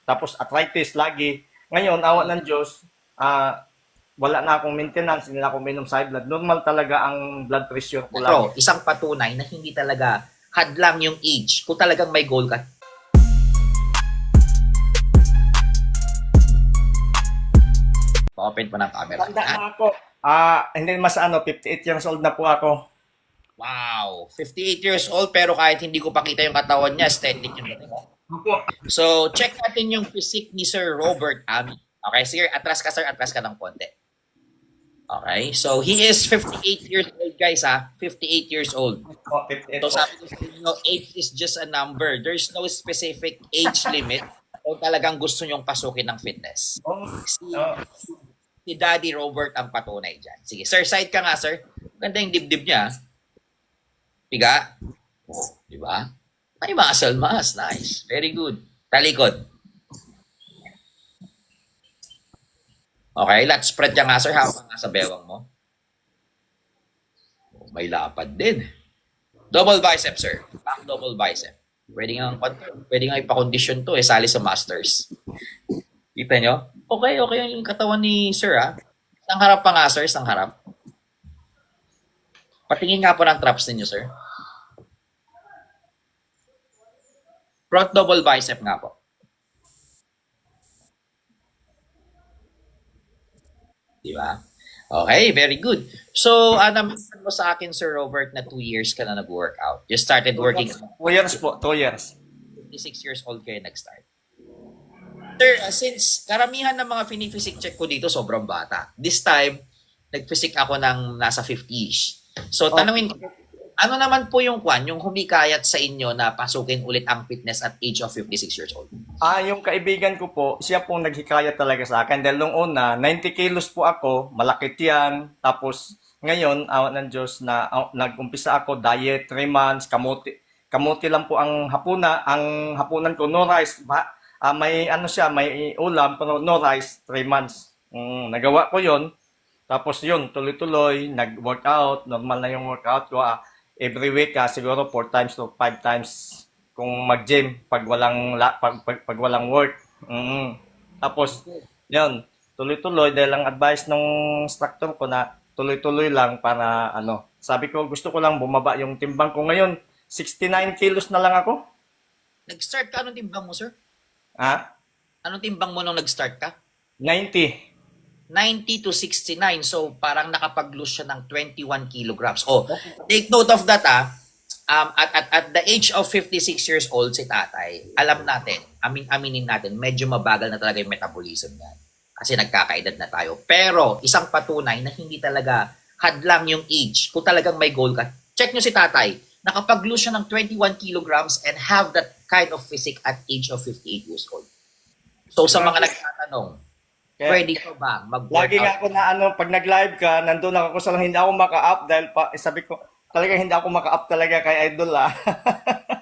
tapos arthritis lagi. Ngayon, awa ng Diyos, wala na akong maintenance, hindi na ako minom sa high blood. Normal talaga ang blood pressure ko Pero lagi. isang patunay na hindi talaga hadlang yung age kung talagang may goal ka. Pa-open pa ng camera. Tanda na ako. Hindi mas 58 years old na po ako. Wow, 58 years old pero kahit hindi ko pakita yung katawan niya, aesthetic yung dating. Opo. So, check natin yung physique ni Sir Robert Ami. Okay, sir, atras ka ng konti. Okay, so he is 58 years old, guys, 58 years old. Opo, 58 So, po. sabi ko sa inyo, age is just a number. There's no specific age limit kung talagang gusto nyong pasukin ng fitness. Oh, Si Daddy Robert ang patunay dyan. Sige, sir, side ka nga, sir. Ganda yung dibdib niya. Piga. Oh, di ba? May muscle mass. Nice. Very good. Talikod. Okay, lat spread ka nga, sir, habang nasa bewang mo. Oh, may lapad din. Double bicep, sir. Back double bicep. Pwede nga ipakondisyon to, sali sa Masters. Kita nyo? Okay yung katawan ni sir, Isang harap pa nga, sir. Isang harap. Patingin nga po ng traps ninyo, sir. Front double bicep nga po. Di ba? Okay, very good. So, naman mo sa akin, Sir Robert, na 2 years ka na nag-workout. You started working 2 years po, 2 years. 56 years old kayo nag-start. Sir, since karamihan ng mga fini-physique check ko dito, sobrang bata. This time, nag-physique ako ng nasa 50-ish. So, tanungin ko, ano naman po yung yung humikayat sa inyo na pasukin ulit ang fitness at age of 56 years old? Yung kaibigan ko po, siya pong naghikayat talaga sa akin. Dahil nung una, 90 kilos po ako, malaki yan. Tapos ngayon, awa ng Diyos na nag-umpisa ako, diet, 3 months, kamuti lang po ang hapunan ko, no rice. May may ulam, pero no rice, 3 months. Nagawa ko yon. Tapos yun, tuloy-tuloy, nag-workout, normal na yung workout ko. Every week, siguro 4 times to 5 times kung mag-gym pag walang work. Tapos, yun, tuloy-tuloy dahil ang advice ng instructor ko na tuloy-tuloy lang para sabi ko gusto ko lang bumaba yung timbang ko ngayon. 69 kilos na lang ako. Nag-start ka, anong timbang mo, sir? Anong timbang mo nung nag-start ka? 90. 90 to 69. So, parang nakapag-lose siya ng 21 kilograms. Oh, take note of that, at the age of 56 years old, si tatay, alam natin, aminin natin, medyo mabagal na talaga yung metabolism niya. Kasi nagkakaedad na tayo. Pero, isang patunay na hindi talaga hadlang yung age. Kung talagang may goal ka, check nyo si tatay, nakapag-lose siya ng 21 kilograms and have that kind of physique at age of 58 years old. So, sa mga nagtatanong, pwede ko ba mag-workout? Lagi nga ako na pag nag-live ka, nandun ako sa lang, hindi ako maka-up dahil sabi ko, talaga hindi ako maka-up talaga kay Idol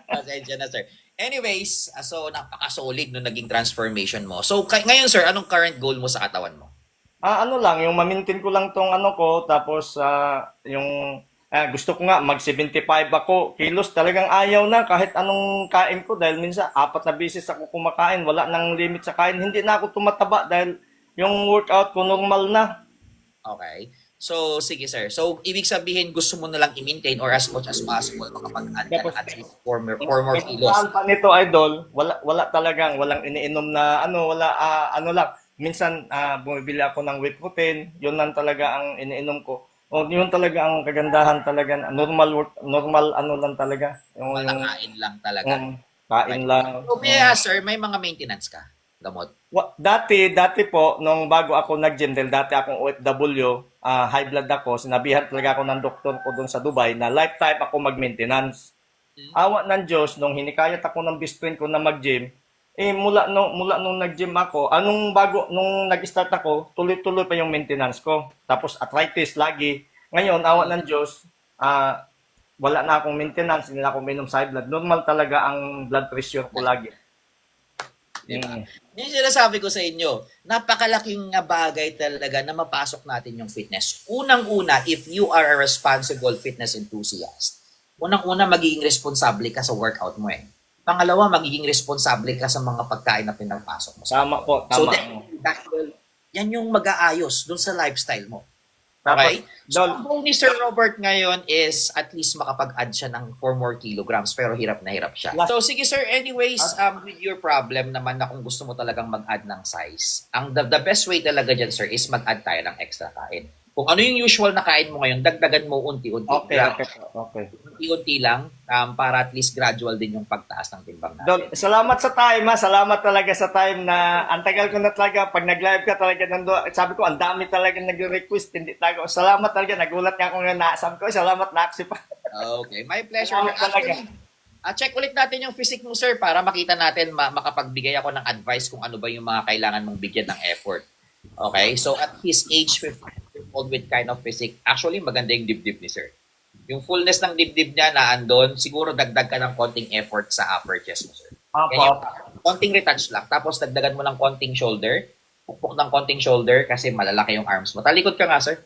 Pasensya na, sir. Anyways, so napaka-solid nung naging transformation mo. So, ngayon, sir, anong current goal mo sa katawan mo? Yung ma-maintain ko lang tong ko, tapos yung gusto ko nga mag-75 ako kilos, talagang ayaw na kahit anong kain ko dahil minsan 4 na beses ako kumakain, wala nang limit sa kain, hindi na ako tumataba dahil yung workout ko normal na. Okay. So, sige, sir. So, ibig sabihin, gusto mo na lang i-maintain or as much as possible makapag-add ka na at least 4 more kilos. Ang pa nito, Idol, walang iniinom na lang. Minsan bumibili ako ng whey protein, yun lang talaga ang iniinom ko. O yun talaga ang kagandahan talaga, normal lang talaga. Walang kain lang talaga. Kain lang. So, sir, may mga maintenance ka? Gamot? Dati po, nung bago ako nag-gym, dahil dati akong OFW, high blood ako, sinabihan talaga ako ng doktor ko doon sa Dubai na lifetime ako mag-maintenance. Awa ng Diyos, nung hinikayat ako ng best friend ko na mag-gym, mula nung nag-gym ako, nung nag-start ako, tuloy-tuloy pa yung maintenance ko. Tapos arthritis lagi. Ngayon, awa ng Diyos, wala na akong maintenance, hindi na ako minom sa high blood. Normal talaga ang blood pressure ko lagi. Diba? Yung sinasabi ko sa inyo, napakalaking bagay talaga na mapasok natin yung fitness. Unang-una, if you are a responsible fitness enthusiast, unang-una magiging responsable ka sa workout mo Pangalawa, magiging responsable ka sa mga pagkain na pinapasok mo. Tama po, So, tama. yan yung mag-aayos dun sa lifestyle mo. Tapos, Okay? So, Dol, ang goal ni Sir Robert ngayon is at least makapag-add siya ng 4 more kilograms pero hirap na hirap siya. So, sige sir, anyways, with your problem naman na kung gusto mo talagang mag-add ng size, the best way talaga dyan, sir, is mag-add tayo ng extra kain. Kung ano yung usual na kain mo ngayon, dagdagan mo unti-unti. okay, okay. Unti-unti lang para at least gradual din yung pagtaas ng timbang natin. Dol, salamat sa time ha. Salamat talaga sa time na ang tagal ko na talaga. Pag nag-live ka talaga nando, sabi ko ang dami talaga nag-request. Hindi talaga. Salamat talaga. Nagulat nga ako nga sabi ko, salamat na accept pa. Okay, my pleasure. Salamat talaga. Actually, check ulit natin yung physique mo, sir, para makita natin, makapagbigay ako ng advice kung ano ba yung mga kailangan mong bigyan ng effort. Okay? So, at his age 50 years old with kind of physique, actually, maganda yung dibdib ni sir. Yung fullness ng dibdib niya na andon, siguro dagdag ka ng konting effort sa upper chest mo, sir. Ganyan, konting retouch lang. Tapos, dagdagan mo ng konting shoulder. Pukpok ng konting shoulder kasi malalaki yung arms mo. Talikod ka nga, sir.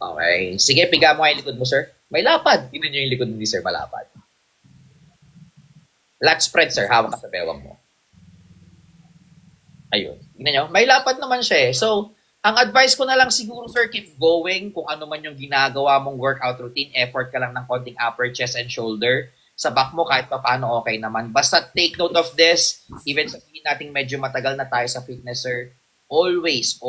Okay. Sige, piga mo yung likod mo, sir. May lapad. Tingnan nyo yung likod ni sir, malapad. Lat spread, sir. Hawak ka sa bewang mo. Ayun. Tingnan nyo. May lapad naman siya eh. So, ang advice ko na lang siguro, sir, keep going kung ano man yung ginagawa mong workout routine. Effort ka lang ng konting upper chest and shoulder. Sa back mo, kahit pa paano, okay naman. Basta take note of this. Even sabihin natin medyo matagal na tayo sa fitness, sir. Always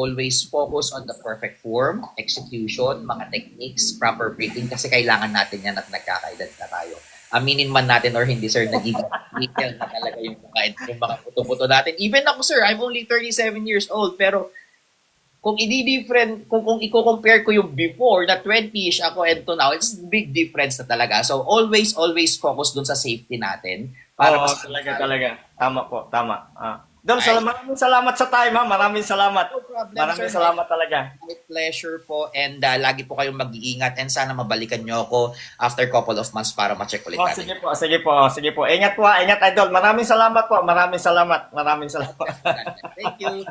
focus on the perfect form, execution, mga techniques, proper breathing kasi kailangan natin yan at nagkakaedad na tayo. Aminin man natin or hindi, sir, nagiging detail na talaga yung mga puto-puto natin. Even ako, sir, I'm only 37 years old, pero kung kung i-compare ko yung before na 20-ish ako and to now, it's big difference na talaga. So always focus dun sa safety natin para talaga. Tama po, tama. Dol, maraming salamat sa time ha. Maraming salamat. No problem, Maraming sir. salamat talaga. My pleasure po and lagi po kayong mag-iingat and sana mabalikan nyo ako after couple of months para ma-check ulit natin. Sige po. Ingat po, ingat idol. Maraming salamat po. Maraming salamat. Thank you.